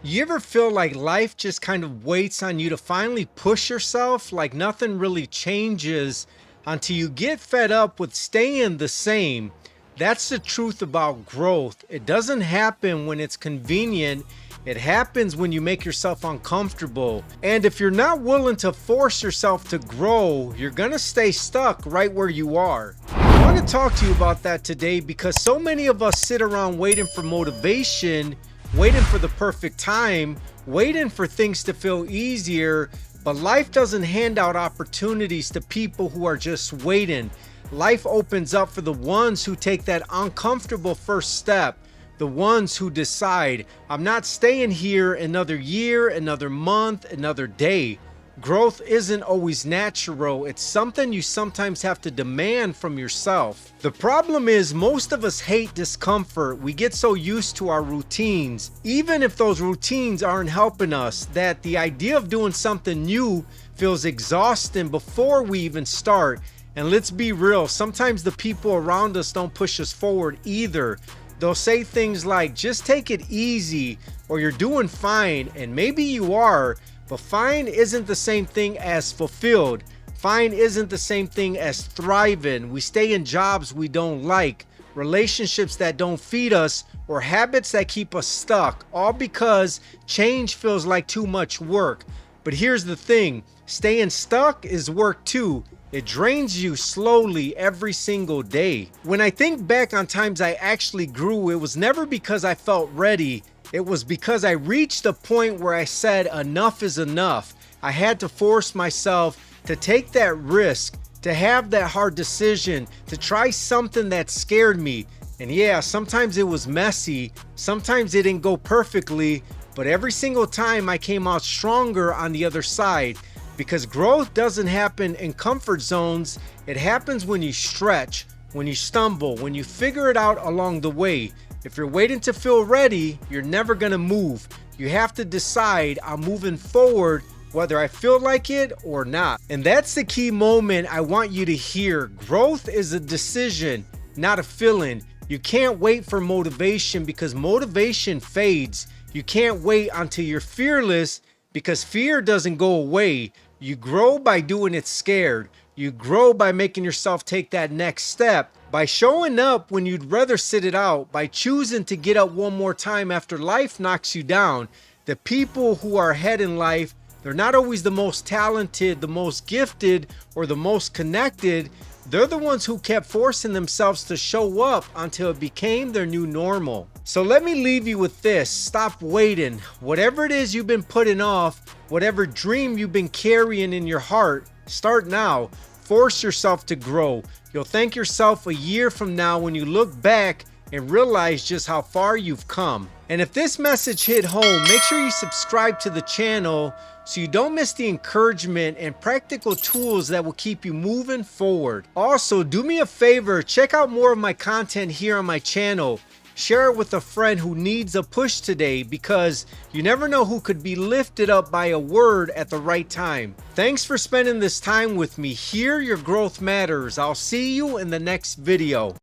You ever feel like life just kind of waits on you to finally push yourself, like nothing really changes until you get fed up with staying the same? That's the truth about growth. It doesn't happen when it's convenient. It happens when you make yourself uncomfortable. And if you're not willing to force yourself to grow, you're gonna stay stuck right where you are. I want to talk to you about that today because so many of us sit around waiting for motivation, waiting for the perfect time, waiting for things to feel easier, but life doesn't hand out opportunities to people who are just waiting. Life opens up for the ones who take that uncomfortable first step, the ones who decide, I'm not staying here another year, another month, another day. Growth isn't always natural. It's something you sometimes have to demand from yourself. The problem is most of us hate discomfort. We get so used to our routines, even if those routines aren't helping us, that the idea of doing something new feels exhausting before we even start. And let's be real, sometimes the people around us don't push us forward either. They'll say things like, just take it easy, or you're doing fine, and maybe you are, but fine isn't the same thing as fulfilled. Fine isn't the same thing as thriving. We stay in jobs we don't like, relationships that don't feed us, or habits that keep us stuck, all because change feels like too much work. But here's the thing, staying stuck is work too. It drains you slowly every single day. When I think back on times I actually grew, it was never because I felt ready. It was because I reached a point where I said enough is enough. I had to force myself to take that risk, to have that hard decision, to try something that scared me. And yeah, sometimes it was messy, sometimes it didn't go perfectly, but every single time I came out stronger on the other side. Because growth doesn't happen in comfort zones, it happens when you stretch, when you stumble, when you figure it out along the way. If you're waiting to feel ready, you're never gonna move. You have to decide, I'm moving forward whether I feel like it or not. And that's the key moment I want you to hear. Growth is a decision, not a feeling. You can't wait for motivation because motivation fades. You can't wait until you're fearless because fear doesn't go away. You grow by doing it scared. You grow by making yourself take that next step, by showing up when you'd rather sit it out, by choosing to get up one more time after life knocks you down. The people who are ahead in life, they're not always the most talented, the most gifted, or the most connected. They're the ones who kept forcing themselves to show up until it became their new normal. So let me leave you with this. Stop waiting. Whatever it is you've been putting off, whatever dream you've been carrying in your heart, start now. Force yourself to grow. You'll thank yourself a year from now when you look back and realize just how far you've come. And if this message hit home, make sure you subscribe to the channel so you don't miss the encouragement and practical tools that will keep you moving forward. Also, do me a favor, check out more of my content here on my channel. Share it with a friend who needs a push today because you never know who could be lifted up by a word at the right time. Thanks for spending this time with me. Here, your growth matters. I'll see you in the next video.